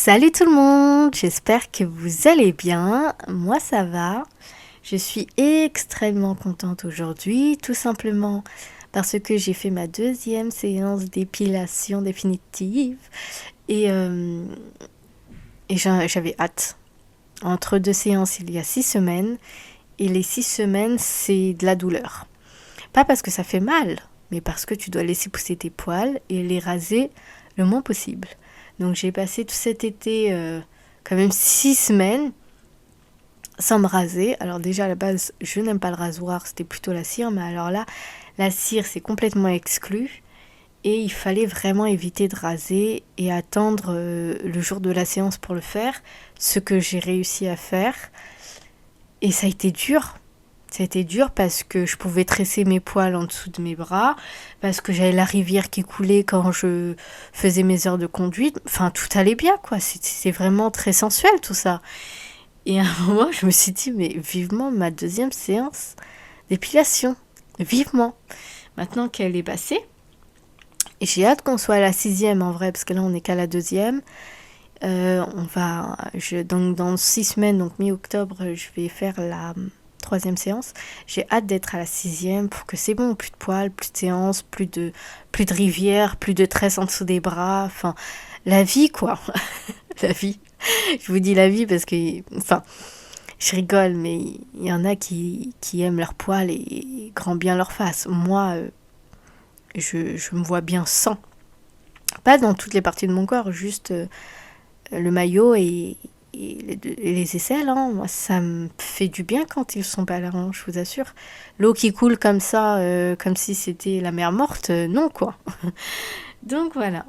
Salut tout le monde, j'espère que vous allez bien. Moi ça va. Je suis extrêmement contente aujourd'hui, tout simplement parce que j'ai fait ma deuxième séance d'épilation définitive et, euh, j'avais hâte. Entre deux séances, il y a 6 semaines et les 6 semaines, c'est de la douleur. Pas parce que ça fait mal, mais parce que tu dois laisser pousser tes poils et les raser le moins possible. Donc j'ai passé tout cet été quand même 6 semaines sans me raser. Alors déjà à la base, je n'aime pas le rasoir, c'était plutôt la cire, mais alors là, la cire c'est complètement exclu. Et il fallait vraiment éviter de raser et attendre le jour de la séance pour le faire, ce que j'ai réussi à faire. Et ça a été dur. Ça a été dur parce que je pouvais tresser mes poils en dessous de mes bras, parce que j'avais la rivière qui coulait quand je faisais mes heures de conduite. Enfin, tout allait bien, quoi. C'est vraiment très sensuel, tout ça. Et à un moment, je me suis dit, mais vivement ma deuxième séance d'épilation. Vivement. Maintenant qu'elle est passée, et j'ai hâte qu'on soit à la 6e en vrai, parce que là, on n'est qu'à la 2e. Donc dans 6 semaines, donc mi-octobre, je vais faire la 3e séance. J'ai hâte d'être à la 6e pour que c'est bon, plus de poils, plus de séances, plus de rivière, plus de tresses en dessous des bras. Enfin, la vie quoi. La vie. Je vous dis la vie parce que, enfin, je rigole, mais il y en a qui aiment leurs poils et grand bien leur face. Moi, je me vois bien sans. Pas dans toutes les parties de mon corps, juste le maillot et les aisselles, hein. Moi, ça me fait du bien quand ils sont pas là, hein, je vous assure. L'eau qui coule comme ça, comme si c'était la mer morte, non quoi. Donc voilà.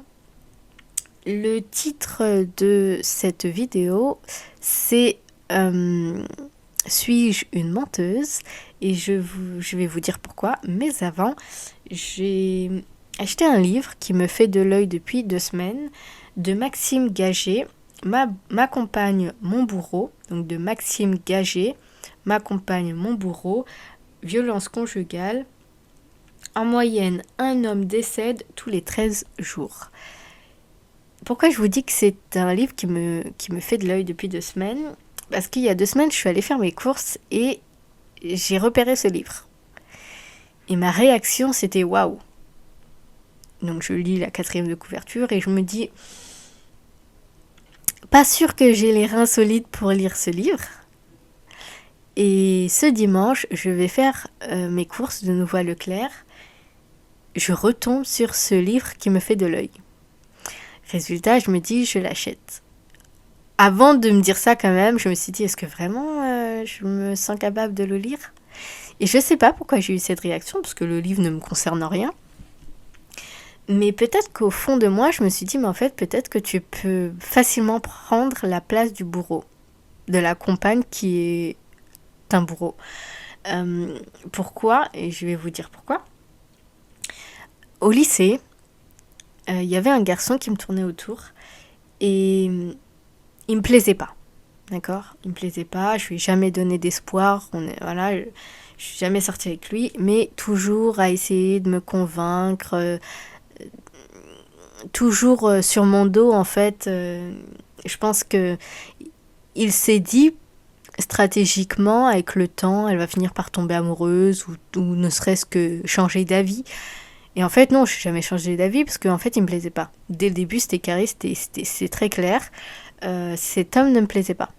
Le titre de cette vidéo, c'est Suis-je une menteuse? Et je vais vous dire pourquoi. Mais avant, j'ai acheté un livre qui me fait de l'œil depuis 2 semaines de Maxime Gagé, Ma compagne, mon bourreau. Donc de Maxime Gagé, Ma compagne, mon bourreau, violence conjugale. En moyenne, un homme décède tous les 13 jours. Pourquoi je vous dis que c'est un livre qui me fait de l'œil depuis 2 semaines? Parce qu'il y a 2 semaines, je suis allée faire mes courses et j'ai repéré ce livre. Et ma réaction, c'était waouh! Donc je lis la 4e de couverture et je me dis, pas sûr que j'ai les reins solides pour lire ce livre. Et ce dimanche, je vais faire mes courses de nouveau à Leclerc. Je retombe sur ce livre qui me fait de l'œil. Résultat, je me dis, je l'achète. Avant de me dire ça quand même, je me suis dit, est-ce que vraiment je me sens capable de le lire? Et je sais pas pourquoi j'ai eu cette réaction, parce que le livre ne me concerne en rien. Mais peut-être qu'au fond de moi, je me suis dit, mais en fait, peut-être que tu peux facilement prendre la place du bourreau, de la compagne qui est un bourreau. Pourquoi? Et je vais vous dire pourquoi. Au lycée, il y avait un garçon qui me tournait autour et il me plaisait pas. D'accord? Il me plaisait pas, je lui ai jamais donné d'espoir, je suis jamais sortie avec lui, mais toujours à essayer de me convaincre, toujours sur mon dos en fait. Je pense que il s'est dit stratégiquement, avec le temps, elle va finir par tomber amoureuse ou ne serait-ce que changer d'avis. Et en fait, non, je n'ai jamais changé d'avis parce qu'en fait, il me plaisait pas. Dès le début, c'était carré, c'est très clair. Cet homme ne me plaisait pas.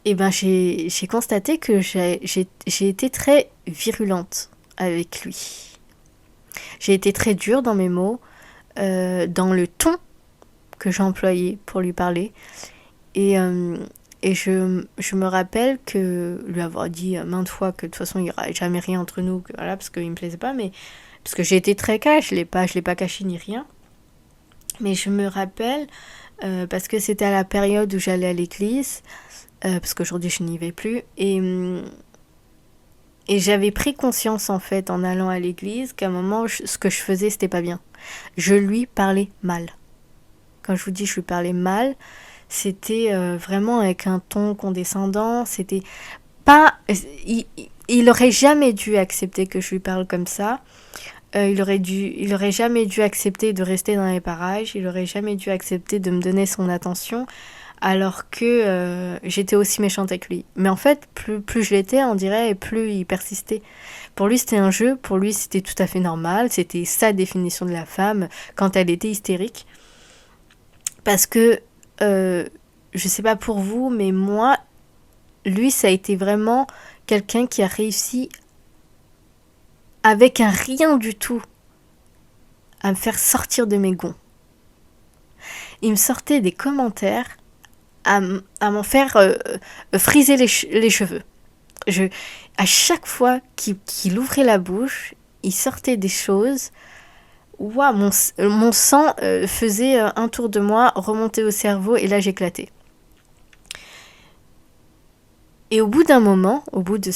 Et ben, j'ai constaté que j'ai été très virulente avec lui. J'ai été très dure dans mes mots, dans le ton que j'ai employé pour lui parler. Et je me rappelle que lui avoir dit maintes fois que de toute façon il n'y aura jamais rien entre nous, que, voilà, parce qu'il ne me plaisait pas, mais parce que j'ai été très cash, je l'ai pas caché ni rien. Mais je me rappelle, parce que c'était à la période où j'allais à l'église, parce qu'aujourd'hui je n'y vais plus, et j'avais pris conscience en fait en allant à l'église qu'à un moment ce que je faisais c'était pas bien. Je lui parlais mal. Quand je vous dis je lui parlais mal, c'était vraiment avec un ton condescendant, c'était pas... Il aurait jamais dû accepter que je lui parle comme ça. il aurait jamais dû accepter de rester dans les parages, il aurait jamais dû accepter de me donner son attention, alors que j'étais aussi méchante avec lui. Mais en fait, plus je l'étais, on dirait, et plus il persistait. Pour lui, c'était un jeu, pour lui, c'était tout à fait normal, c'était sa définition de la femme quand elle était hystérique. Parce que, je sais pas pour vous, mais moi, lui, ça a été vraiment quelqu'un qui a réussi avec un rien du tout à me faire sortir de mes gonds. Il me sortait des commentaires à m'en faire friser les cheveux. À chaque fois qu'il ouvrait la bouche, il sortait des choses. Ouah, mon sang faisait un tour de moi, remonter au cerveau, et là j'éclatais. Et au bout d'un moment, au bout de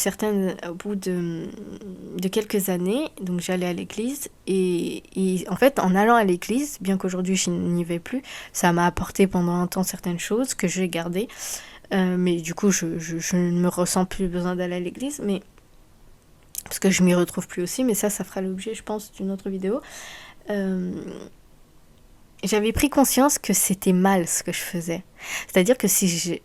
quelques années, donc j'allais à l'église, et en fait, en allant à l'église, bien qu'aujourd'hui je n'y vais plus, ça m'a apporté pendant un temps certaines choses que j'ai gardées, mais du coup je ne me ressens plus besoin d'aller à l'église, mais parce que je m'y retrouve plus aussi, mais ça fera l'objet, je pense, d'une autre vidéo. J'avais pris conscience que c'était mal ce que je faisais. C'est-à-dire que si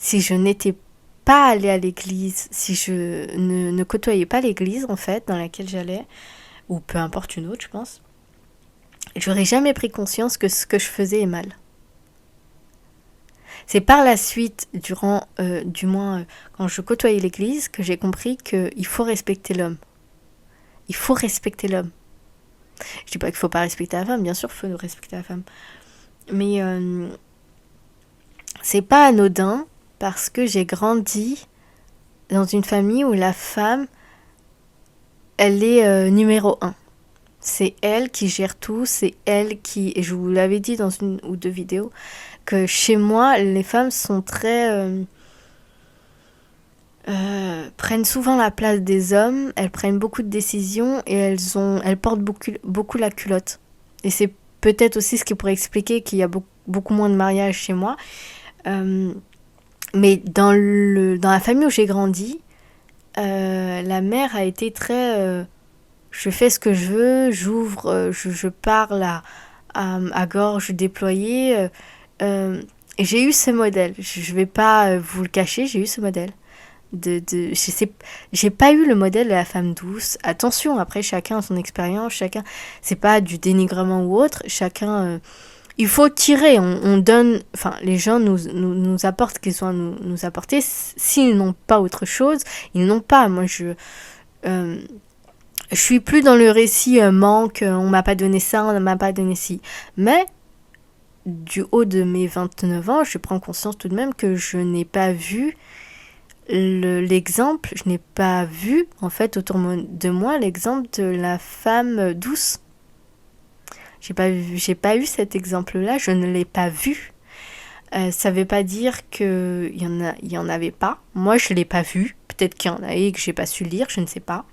je n'étais pas allée à l'église, si je ne côtoyais pas l'église, en fait, dans laquelle j'allais, ou peu importe une autre, je pense, j'aurais jamais pris conscience que ce que je faisais est mal. C'est par la suite, quand je côtoyais l'église, que j'ai compris qu'il faut respecter l'homme. Il faut respecter l'homme. Je dis pas qu'il faut pas respecter la femme, bien sûr il faut respecter la femme. Mais c'est pas anodin, parce que j'ai grandi dans une famille où la femme, elle est numéro 1. C'est elle qui gère tout, c'est elle qui... Et je vous l'avais dit dans une ou deux vidéos, que chez moi, les femmes sont très... prennent souvent la place des hommes, elles prennent beaucoup de décisions et elles portent beaucoup la culotte. Et c'est peut-être aussi ce qui pourrait expliquer qu'il y a beaucoup moins de mariages chez moi. Mais dans la famille où j'ai grandi, la mère a été très... je fais ce que je veux, j'ouvre, je parle à gorge déployée. Et j'ai eu ce modèle. Je vais pas vous le cacher, j'ai eu ce modèle. J'ai pas eu le modèle de la femme douce. Attention, après chacun a son expérience, c'est pas du dénigrement ou autre, chacun il faut tirer, on donne, enfin les gens nous apportent ce qu'ils ont à nous apporter. S'ils n'ont pas autre chose, ils n'ont pas. Moi je suis plus dans le récit manque, on m'a pas donné ça, on m'a pas donné ci. Mais du haut de mes 29 ans, je prends conscience tout de même que je n'ai pas vu l'exemple, je n'ai pas vu en fait autour de moi l'exemple de la femme douce. J'ai pas eu cet exemple-là, je ne l'ai pas vu. Ça veut pas dire qu'il y en avait pas. Moi, je l'ai pas vu. Peut-être qu'il y en a et que j'ai pas su lire, je ne sais pas.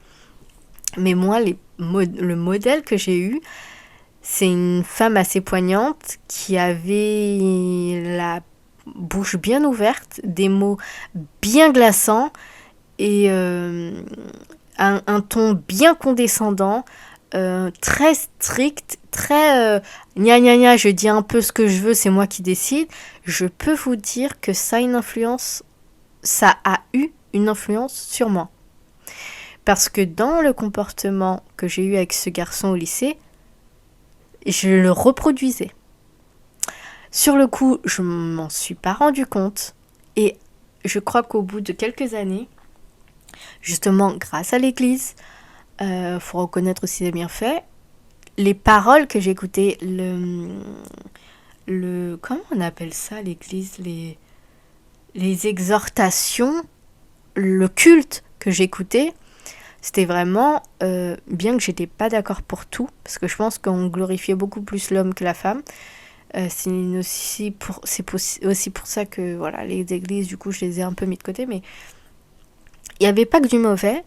Mais moi, le modèle que j'ai eu, c'est une femme assez poignante qui avait la bouche bien ouverte, des mots bien glaçants et un ton bien condescendant, très strict, très gna gna gna, je dis un peu ce que je veux, c'est moi qui décide. Je peux vous dire que ça a eu une influence sur moi. Parce que dans le comportement que j'ai eu avec ce garçon au lycée, je le reproduisais. Sur le coup, je m'en suis pas rendu compte. Et je crois qu'au bout de quelques années, justement grâce à l'église, faut reconnaître aussi les bienfaits, les paroles que j'écoutais, comment on appelle ça l'église, les exhortations, le culte que j'écoutais, c'était vraiment, bien que j'étais pas d'accord pour tout, parce que je pense qu'on glorifiait beaucoup plus l'homme que la femme, c'est aussi pour ça que voilà, les églises, du coup, je les ai un peu mis de côté, mais il n'y avait pas que du mauvais.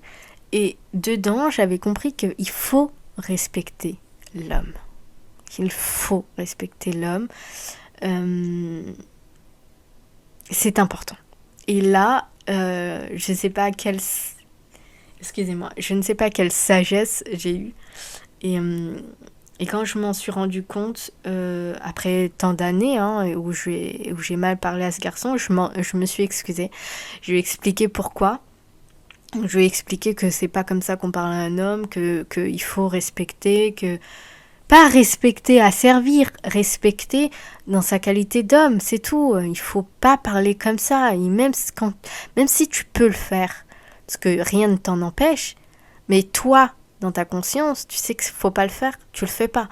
Et dedans, j'avais compris qu'il faut respecter l'homme. Qu'il faut respecter l'homme. C'est important. Et là, je ne sais pas excusez-moi, je ne sais pas quelle sagesse j'ai eue. Et, euh, et quand je m'en suis rendu compte, après tant d'années où j'ai mal parlé à ce garçon, je me suis excusée. Je lui ai expliqué pourquoi. Je lui ai expliqué que c'est pas comme ça qu'on parle à un homme, que il faut respecter, que pas respecter à servir, respecter dans sa qualité d'homme, c'est tout. Il faut pas parler comme ça. Et même si tu peux le faire, parce que rien ne t'en empêche, mais toi, dans ta conscience, tu sais qu'il faut pas le faire, tu le fais pas.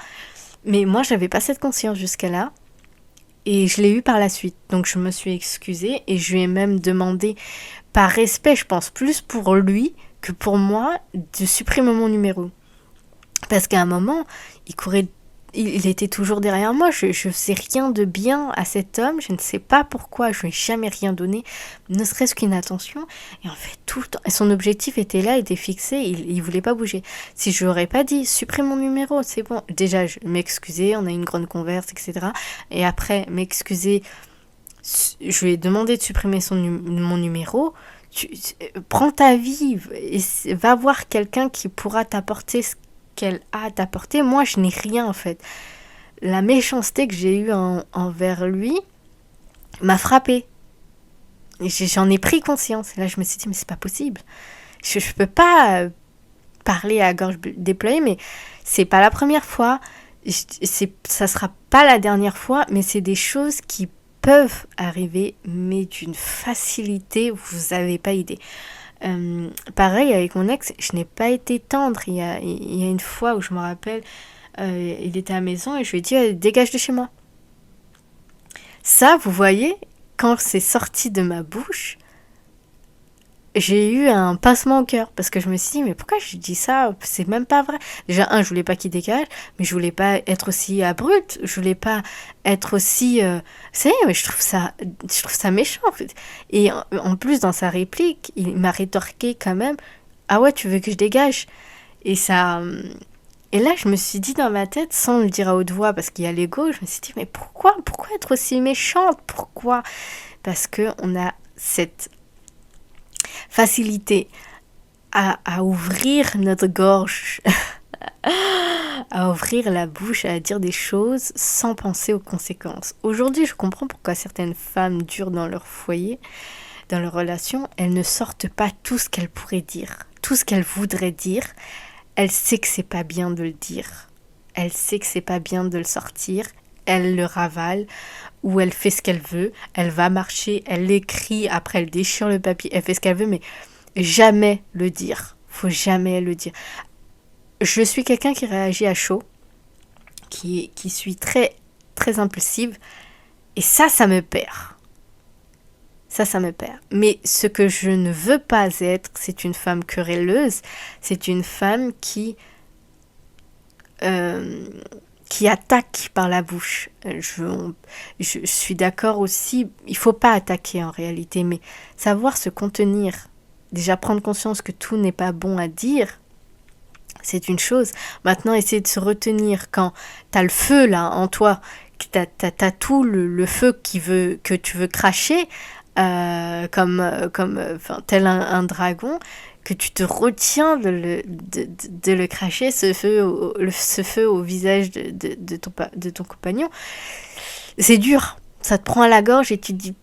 Mais moi, j'avais pas cette conscience jusqu'à là. Et je l'ai eu par la suite. Donc je me suis excusée et je lui ai même demandé, par respect, je pense, plus pour lui que pour moi, de supprimer mon numéro. Parce qu'à un moment, il courait, il était toujours derrière moi. Je faisais rien de bien à cet homme. Je ne sais pas pourquoi. Je lui ai jamais rien donné, ne serait-ce qu'une attention. Et en fait, tout le temps. Et son objectif était là, était fixé. Il voulait pas bouger. Si je n'aurais pas dit, supprime mon numéro, c'est bon. Déjà, je m'excusais. On a eu une grande converse, etc. Et après, m'excuser. Je lui ai demandé de supprimer mon numéro. Prends ta vie et va voir quelqu'un qui pourra t'apporter ce qu'elle a à t'apporter. Moi, je n'ai rien en fait. La méchanceté que j'ai eue envers lui m'a frappée. Et j'en ai pris conscience. Et là, je me suis dit, mais c'est pas possible. Je peux pas parler à gorge déployée, mais c'est pas la première fois. Ça sera pas la dernière fois, mais c'est des choses qui peuvent arriver, mais d'une facilité, vous n'avez pas idée. Pareil avec mon ex, je n'ai pas été tendre. Il y a une fois où je me rappelle, il était à la maison et je lui ai dit dégage de chez moi. Ça, vous voyez, quand c'est sorti de ma bouche, j'ai eu un pincement au cœur parce que je me suis dit mais pourquoi je dis ça, c'est même pas vrai. Déjà je voulais pas qu'il dégage, mais je voulais pas être aussi abrupte, je voulais pas être aussi c'est mais je trouve ça méchant en fait. Et en plus dans sa réplique il m'a rétorqué quand même ah ouais tu veux que je dégage. Et ça et là je me suis dit dans ma tête sans le dire à haute voix parce qu'il y a l'ego, je me suis dit mais pourquoi être aussi méchante, pourquoi, parce que on a cette facilité à ouvrir notre gorge, à ouvrir la bouche, à dire des choses sans penser aux conséquences. Aujourd'hui, je comprends pourquoi certaines femmes durent dans leur foyer, dans leur relation, elles ne sortent pas tout ce qu'elles pourraient dire, tout ce qu'elles voudraient dire. Elle sait que c'est pas bien de le dire. Elle sait que c'est pas bien de le sortir. Elle le ravale ou elle fait ce qu'elle veut. Elle va marcher, elle l'écrit, après elle déchire le papier, elle fait ce qu'elle veut, mais jamais le dire. Faut jamais le dire. Je suis quelqu'un qui réagit à chaud, qui suis très, très impulsive, et ça me perd. Ça me perd. Mais ce que je ne veux pas être, c'est une femme querelleuse, c'est une femme qui attaque par la bouche. Je suis d'accord aussi, il faut pas attaquer en réalité, mais savoir se contenir. Déjà prendre conscience que tout n'est pas bon à dire, c'est une chose. Maintenant, essayer de se retenir quand t'as le feu là en toi, que t'as tout le feu que tu veux cracher, tel un dragon, que tu te retiens de le cracher, ce feu au visage de ton compagnon. C'est dur. Ça te prend à la gorge et tu te dis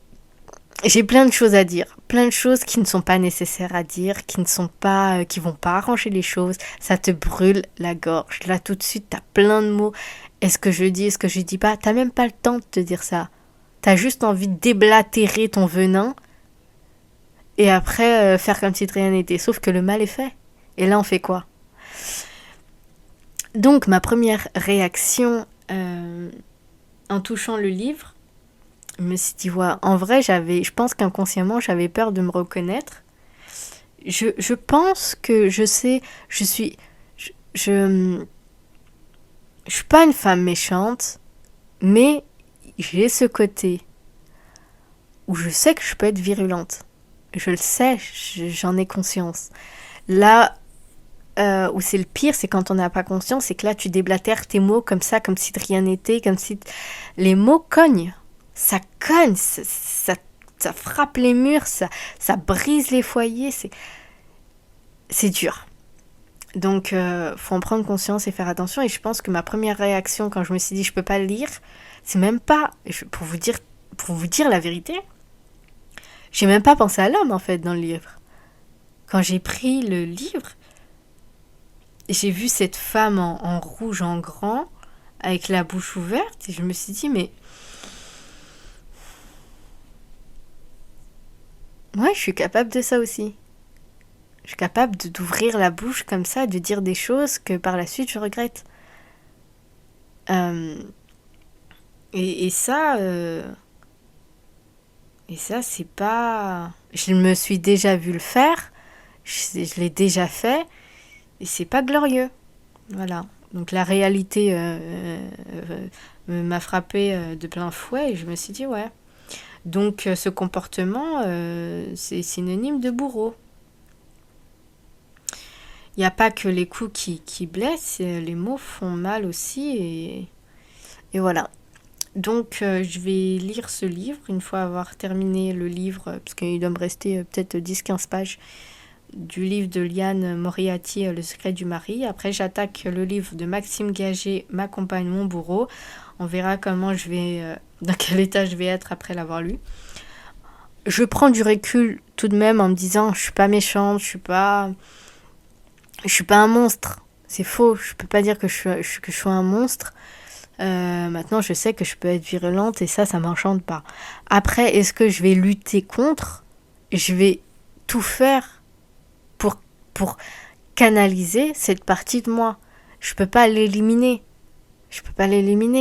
j'ai plein de choses à dire, plein de choses qui ne sont pas nécessaires à dire, qui vont pas arranger les choses. Ça te brûle la gorge. Là, tout de suite, t'as plein de mots. Est-ce que je dis, est-ce que je dis pas? T'as même pas le temps de te dire ça. T'as juste envie de déblatérer ton venin et après faire comme si de rien n'était. Sauf que le mal est fait. Et là, on fait quoi? Donc, ma première réaction en touchant le livre, je me suis dit, ouais, en vrai, je pense qu'inconsciemment, j'avais peur de me reconnaître. Je pense que je sais, je suis pas une femme méchante, mais j'ai ce côté où je sais que je peux être virulente. Je le sais, j'en ai conscience. Là où c'est le pire, c'est quand on n'a pas conscience, c'est que là, tu déblatères tes mots comme ça, comme si de rien n'était, comme si les mots cognent. Ça cogne, ça frappe les murs, ça brise les foyers, c'est dur. Donc, faut en prendre conscience et faire attention. Et je pense que ma première réaction quand je me suis dit je peux pas le lire, c'est même pas, pour vous dire la vérité, j'ai même pas pensé à l'homme en fait dans le livre. Quand j'ai pris le livre, j'ai vu cette femme en rouge en grand, avec la bouche ouverte, et je me suis dit mais ouais, je suis capable de ça aussi. Je suis capable d'ouvrir la bouche comme ça, de dire des choses que par la suite je regrette. Euh, et ça, c'est pas. Je me suis déjà vu le faire, je l'ai déjà fait, et c'est pas glorieux. Voilà. Donc la réalité m'a frappé de plein fouet, et je me suis dit, ouais. Donc ce comportement, c'est synonyme de bourreau. Il n'y a pas que les coups qui blessent, les mots font mal aussi, et voilà. Donc je vais lire ce livre une fois avoir terminé le livre, parce qu'il doit me rester peut-être 10-15 pages du livre de Liane Moriarty, Le secret du mari. Après j'attaque le livre de Maxime Gagé, Ma compagne, mon bourreau. On verra comment je vais, dans quel état je vais être après l'avoir lu. Je prends du recul tout de même en me disant je suis pas méchante, je suis pas un monstre. C'est faux, je peux pas dire que je suis un monstre. Maintenant, je sais que je peux être virulente et ça m'enchante pas. Après, est-ce que je vais lutter contre? Je vais tout faire pour canaliser cette partie de moi. Je peux pas l'éliminer.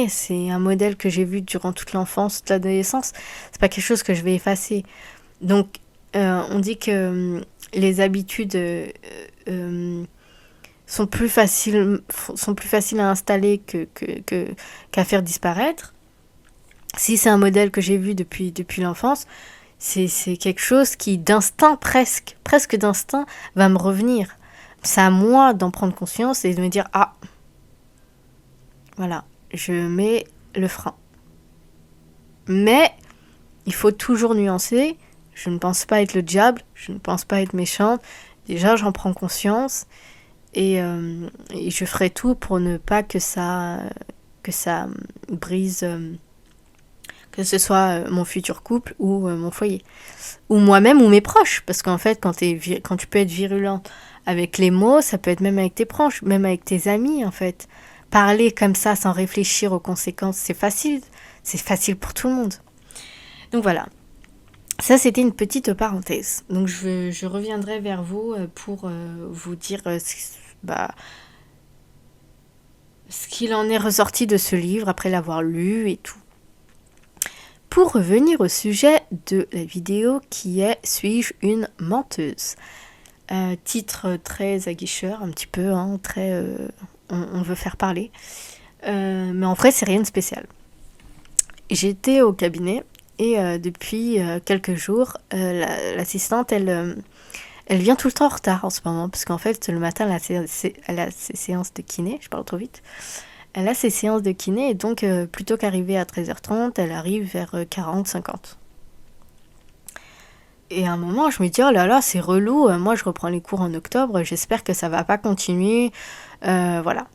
C'est un modèle que j'ai vu durant toute l'enfance, toute l'adolescence. C'est pas quelque chose que je vais effacer. Donc, on dit que les habitudes sont plus faciles à installer qu'à faire disparaître. Si c'est un modèle que j'ai vu depuis l'enfance, c'est quelque chose qui d'instinct, presque d'instinct, va me revenir. C'est à moi d'en prendre conscience et de me dire ah, voilà, je mets le frein. Mais il faut toujours nuancer. Je ne pense pas être le diable, je ne pense pas être méchante. Déjà, j'en prends conscience. Et je ferai tout pour ne pas que ça brise, que ce soit mon futur couple ou mon foyer. Ou moi-même ou mes proches. Parce qu'en fait, quand tu peux être virulente avec les mots, ça peut être même avec tes proches, même avec tes amis en fait. Parler comme ça sans réfléchir aux conséquences, c'est facile. C'est facile pour tout le monde. Donc voilà. Ça, c'était une petite parenthèse. Donc je reviendrai vers vous pour vous dire ce qu'il en est ressorti de ce livre après l'avoir lu et tout. Pour revenir au sujet de la vidéo qui est « Suis-je une menteuse ?» Titre très aguicheur, un petit peu, hein, très, on veut faire parler. Mais en vrai, c'est rien de spécial. J'étais au cabinet et depuis quelques jours, l'assistante, elle vient tout le temps en retard en ce moment, parce qu'en fait, le matin, elle a ses séances de kiné, je parle trop vite. Elle a ses séances de kiné, et donc, plutôt qu'arriver à 13h30, elle arrive vers 40-50. Et à un moment, je me dis, oh là là, c'est relou, moi je reprends les cours en octobre, j'espère que ça va pas continuer, voilà.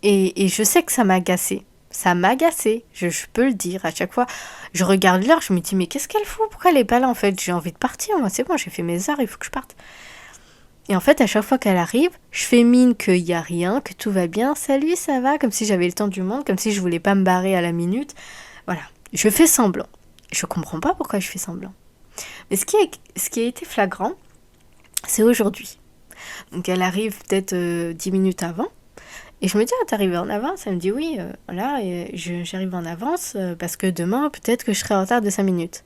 Et je sais que ça m'a agacée. Ça m'a agacée, je peux le dire. À chaque fois, je regarde l'heure, je me dis, mais qu'est-ce qu'elle fout? Pourquoi elle est pas là en fait? J'ai envie de partir, moi, c'est bon, j'ai fait mes heures, il faut que je parte. Et en fait, à chaque fois qu'elle arrive, je fais mine qu'il n'y a rien, que tout va bien. Salut, ça va? Comme si j'avais le temps du monde, comme si je voulais pas me barrer à la minute. Voilà, je fais semblant. Je comprends pas pourquoi je fais semblant. Mais ce qui a été flagrant, c'est aujourd'hui. Donc elle arrive peut-être 10 minutes avant. Et je me dis, ah, t'es arrivée en avance? Elle me dit, oui, voilà, et j'arrive en avance parce que demain, peut-être que je serai en retard de 5 minutes.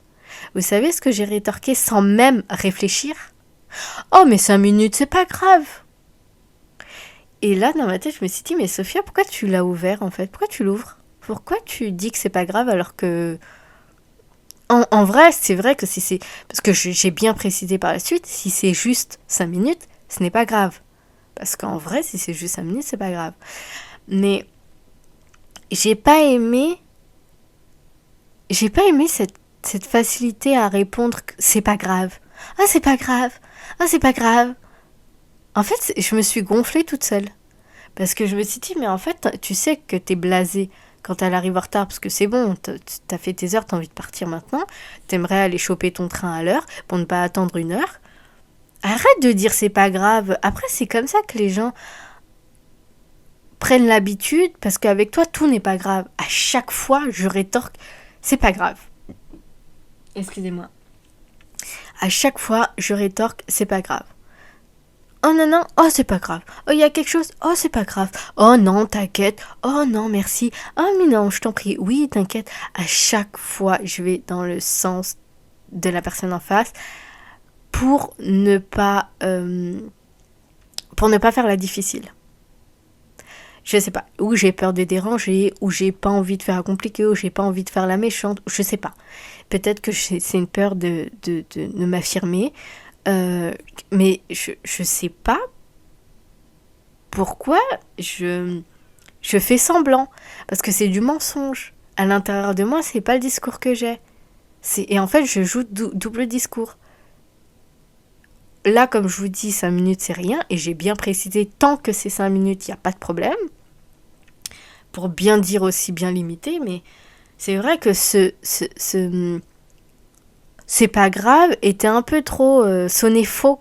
Vous savez ce que j'ai rétorqué sans même réfléchir? Oh, mais 5 minutes, c'est pas grave. Et là, dans ma tête, je me suis dit, mais Sophia, pourquoi tu l'as ouvert en fait? Pourquoi tu l'ouvres? Pourquoi tu dis que c'est pas grave alors que... En vrai, c'est vrai que si c'est... Parce que j'ai bien précisé par la suite, si c'est juste 5 minutes, ce n'est pas grave. Parce qu'en vrai, si c'est juste 5 minutes, c'est pas grave. Mais j'ai pas aimé cette facilité à répondre que c'est pas grave. Ah, c'est pas grave. Ah, c'est pas grave. En fait, je me suis gonflée toute seule. Parce que je me suis dit, mais en fait, tu sais que t'es blasée quand elle arrive en retard, parce que c'est bon, t'as fait tes heures, t'as envie de partir maintenant, t'aimerais aller choper ton train à l'heure pour ne pas attendre une heure. Arrête de dire c'est pas grave. Après, c'est comme ça que les gens prennent l'habitude, parce qu'avec toi, tout n'est pas grave. À chaque fois, je rétorque, c'est pas grave. Excusez-moi. À chaque fois, je rétorque, c'est pas grave. Oh non, non, oh c'est pas grave. Oh, il y a quelque chose, oh c'est pas grave. Oh non, t'inquiète. Oh non, merci. Oh mais non, je t'en prie. Oui, t'inquiète. À chaque fois, je vais dans le sens de la personne en face pour ne pas, faire la difficile. Je sais pas, ou j'ai peur de déranger, ou j'ai pas envie de faire compliqué, ou j'ai pas envie de faire la méchante, je sais pas. Peut-être que c'est une peur de m'affirmer, mais je sais pas pourquoi je fais semblant. Parce que c'est du mensonge. À l'intérieur de moi, c'est pas le discours que j'ai. Et en fait, je joue double discours. Là, comme je vous dis, 5 minutes, c'est rien. Et j'ai bien précisé, tant que c'est 5 minutes, il n'y a pas de problème. Pour bien dire aussi, bien limiter. Mais c'est vrai que c'est pas grave était un peu trop sonné faux.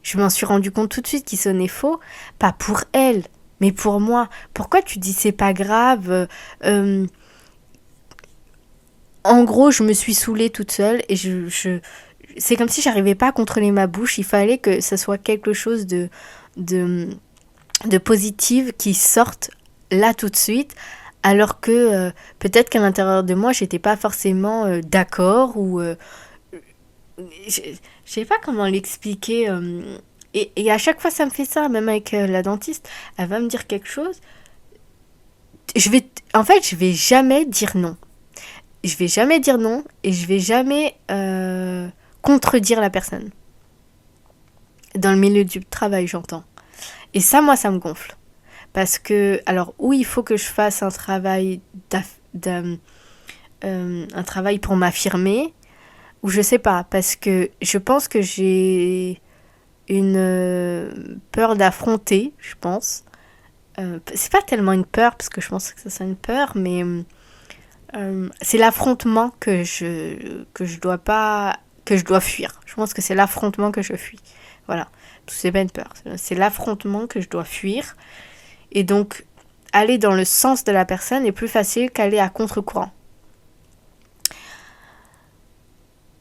Je m'en suis rendu compte tout de suite qu'il sonnait faux. Pas pour elle, mais pour moi. Pourquoi tu dis c'est pas grave En gros, je me suis saoulée toute seule et c'est comme si j'arrivais pas à contrôler ma bouche. Il fallait que ça soit quelque chose de, de positif qui sorte là tout de suite. Alors que peut-être qu'à l'intérieur de moi, j'étais pas forcément d'accord ou je sais pas comment l'expliquer. Et à chaque fois, ça me fait ça, même avec la dentiste. Elle va me dire quelque chose. En fait, je vais jamais dire non. Je vais jamais dire non et je vais jamais contredire la personne. Dans le milieu du travail, j'entends. Et ça, moi, ça me gonfle. Parce que, alors, oui, il faut que je fasse un travail, un travail pour m'affirmer, ou je sais pas, parce que je pense que j'ai une peur d'affronter, je pense. C'est pas tellement une peur, parce que je pense que ça c'est une peur, mais c'est l'affrontement que je dois pas, que je dois fuir. Je pense que c'est l'affrontement que je fuis. Voilà, c'est pas une peur, c'est l'affrontement que je dois fuir. Et donc, aller dans le sens de la personne est plus facile qu'aller à contre-courant.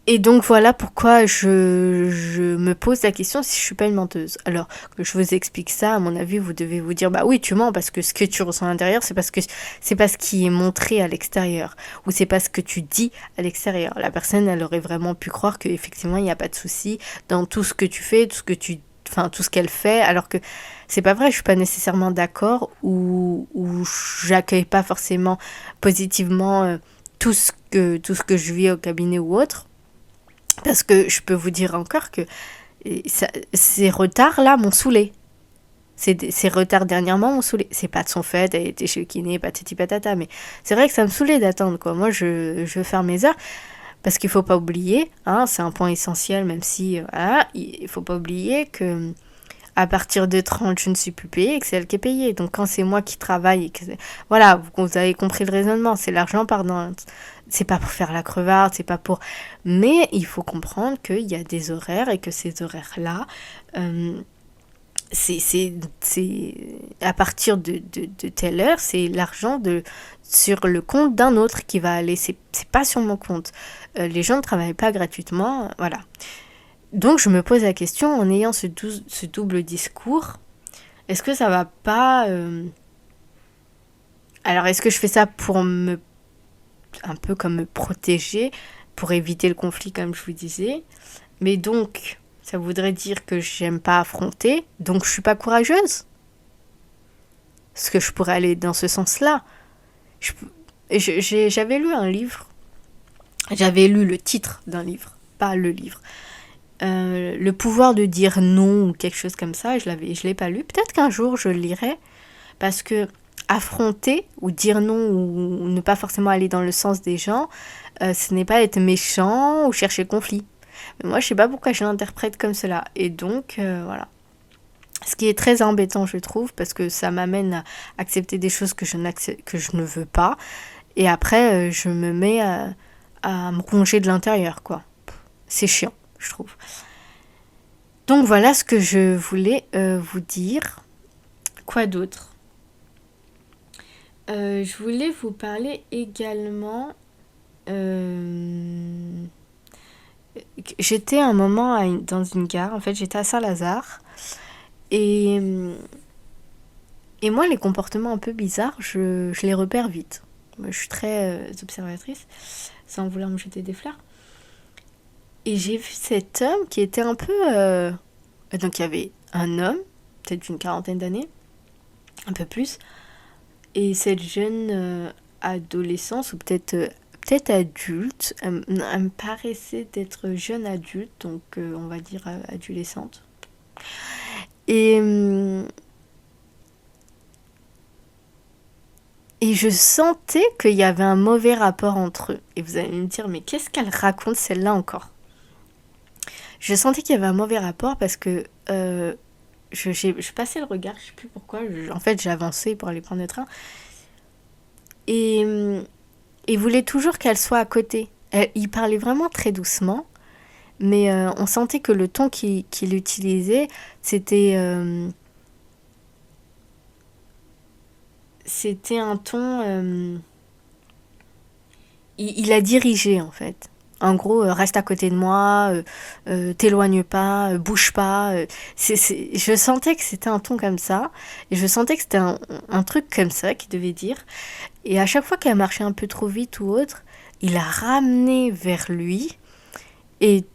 Et donc voilà pourquoi je me pose la question si je suis pas une menteuse. Alors que je vous explique ça, à mon avis, vous devez vous dire bah oui, tu mens parce que ce que tu ressens à l'intérieur, c'est parce que c'est pas ce qui est montré à l'extérieur ou c'est pas ce que tu dis à l'extérieur. La personne, elle aurait vraiment pu croire que effectivement il n'y a pas de souci dans tout ce que tu fais, tout ce qu'elle fait, alors que c'est pas vrai. Je suis pas nécessairement d'accord ou j'accueille pas forcément positivement tout ce que je vis au cabinet ou autre. Parce que je peux vous dire encore que ces retards-là m'ont saoulée. Ces retards dernièrement m'ont saoulée. C'est pas de son fait, elle était chez le kiné, patati patata, mais c'est vrai que ça me saoulait d'attendre, quoi. Moi, je veux faire mes heures, parce qu'il faut pas oublier, hein, c'est un point essentiel, même si, voilà, il faut pas oublier que à partir de 30, je ne suis plus payée et que c'est elle qui est payée. Donc quand c'est moi qui travaille et que voilà, vous avez compris le raisonnement, c'est l'argent pardon. C'est pas pour faire la crevarde, c'est pas pour... Mais il faut comprendre qu'il y a des horaires et que ces horaires-là, c'est à partir de telle heure, c'est l'argent sur le compte d'un autre qui va aller, c'est pas sur mon compte. Les gens ne travaillent pas gratuitement, voilà. Donc je me pose la question, en ayant ce double discours, est-ce que ça va pas... Alors est-ce que je fais ça pour un peu comme me protéger, pour éviter le conflit comme je vous disais, mais donc ça voudrait dire que j'aime pas affronter, donc je suis pas courageuse. Parce que je pourrais aller dans ce sens-là. J'avais lu un livre, j'avais lu le titre d'un livre, pas le livre. Le pouvoir de dire non ou quelque chose comme ça, je l'ai pas lu. Peut-être qu'un jour je le lirai, parce que affronter ou dire non ou ne pas forcément aller dans le sens des gens, ce n'est pas être méchant ou chercher le conflit. Mais moi, je sais pas pourquoi je l'interprète comme cela. Et donc, voilà. Ce qui est très embêtant, je trouve, parce que ça m'amène à accepter des choses que je ne veux pas. Et après, je me mets à me ronger de l'intérieur, quoi. C'est chiant, je trouve. Donc voilà ce que je voulais vous dire. Quoi d'autre ? Je voulais vous parler également... J'étais un moment dans une gare, en fait j'étais à Saint-Lazare. Et moi, les comportements un peu bizarres, je les repère vite. Moi, je suis très observatrice, sans vouloir me jeter des fleurs. Et j'ai vu cet homme qui était un peu... Donc, il y avait un homme, peut-être d'une quarantaine d'années, un peu plus, et cette jeune adolescence, ou peut-être adulte, elle me paraissait d'être jeune adulte, donc on va dire adolescente. Et je sentais qu'il y avait un mauvais rapport entre eux. Et vous allez me dire, mais qu'est-ce qu'elle raconte celle-là encore ? Je sentais qu'il y avait un mauvais rapport parce que je passais le regard, je sais plus pourquoi. En fait, j'ai avancé pour aller prendre le train. Et il voulait toujours qu'elle soit à côté. Il parlait vraiment très doucement. Mais on sentait que le ton qu'il utilisait, c'était un ton... il a dirigé, en fait. En gros, reste à côté de moi, t'éloigne pas, bouge pas. Je sentais que c'était un ton comme ça. Et je sentais que c'était un truc comme ça qu'il devait dire. Et à chaque fois qu'elle marchait un peu trop vite ou autre, il a ramené vers lui. Et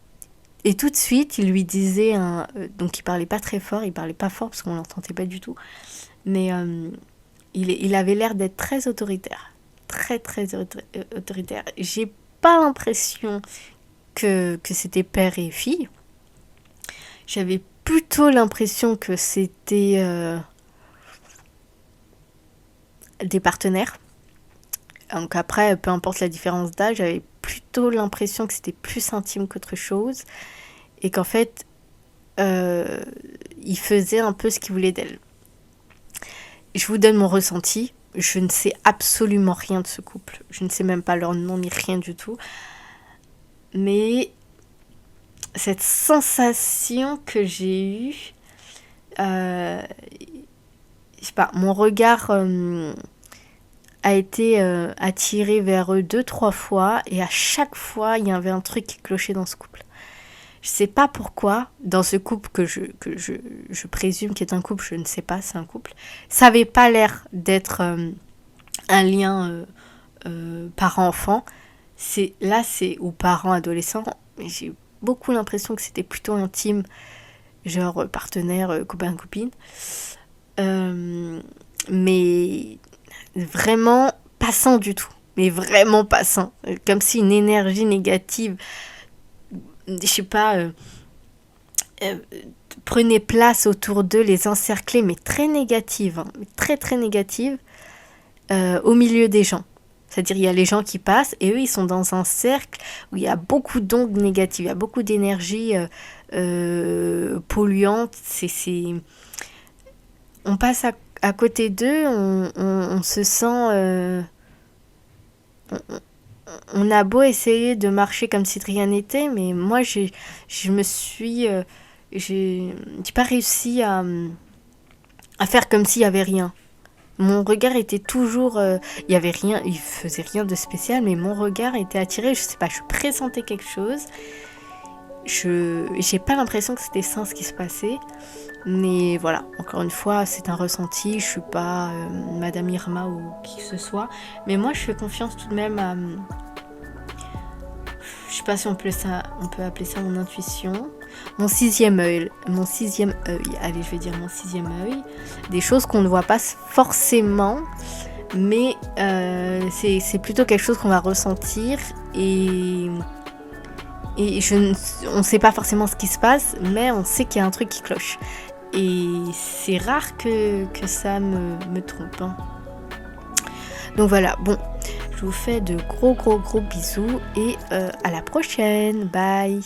tout de suite, il lui disait... donc il parlait pas très fort, il parlait pas fort parce qu'on l'entendait pas du tout. Mais il avait l'air d'être très autoritaire. Très, très autoritaire. J'ai pas l'impression que c'était père et fille. J'avais plutôt l'impression que c'était des partenaires. Donc après, peu importe la différence d'âge, j'avais plutôt l'impression que c'était plus intime qu'autre chose. Et qu'en fait, il faisait un peu ce qu'il voulait d'elle. Je vous donne mon ressenti. Je ne sais absolument rien de ce couple. Je ne sais même pas leur nom ni rien du tout. Mais cette sensation que j'ai eue, je sais pas, mon regard a été attiré vers eux 2-3 fois. Et à chaque fois, il y avait un truc qui clochait dans ce couple. Je sais pas pourquoi, dans ce couple que je présume qu'il est un couple, je ne sais pas, c'est un couple, ça avait pas l'air d'être un lien parent-enfant. Ou parent-adolescent, mais j'ai beaucoup l'impression que c'était plutôt intime, genre partenaire, copain-copine. Mais vraiment pas sain du tout. Mais vraiment pas sain. Comme si une énergie négative, je sais pas, prenait place autour d'eux, les encerclait, mais très négative, hein, très très négative, au milieu des gens. C'est-à-dire, il y a les gens qui passent et eux, ils sont dans un cercle où il y a beaucoup d'ondes négatives, il y a beaucoup d'énergie polluante. On passe à côté d'eux, on se sent... on a beau essayer de marcher comme si de rien n'était, mais moi, je me suis... j'ai pas réussi à faire comme s'il y avait rien. Mon regard était toujours... il y avait rien, il faisait rien de spécial, mais mon regard était attiré, je sais pas, je pressentais quelque chose. J'ai pas l'impression que c'était sain ce qui se passait. Mais voilà, encore une fois, c'est un ressenti. Je suis pas Madame Irma ou qui que ce soit. Mais moi, je fais confiance tout de même à... je sais pas si on peut appeler ça mon intuition. Mon sixième œil. Allez, je vais dire mon sixième œil. Des choses qu'on ne voit pas forcément. Mais c'est plutôt quelque chose qu'on va ressentir. Et on ne sait pas forcément ce qui se passe. Mais on sait qu'il y a un truc qui cloche. Et c'est rare que ça me trompe. Hein. Donc voilà, bon, je vous fais de gros bisous et à la prochaine. Bye.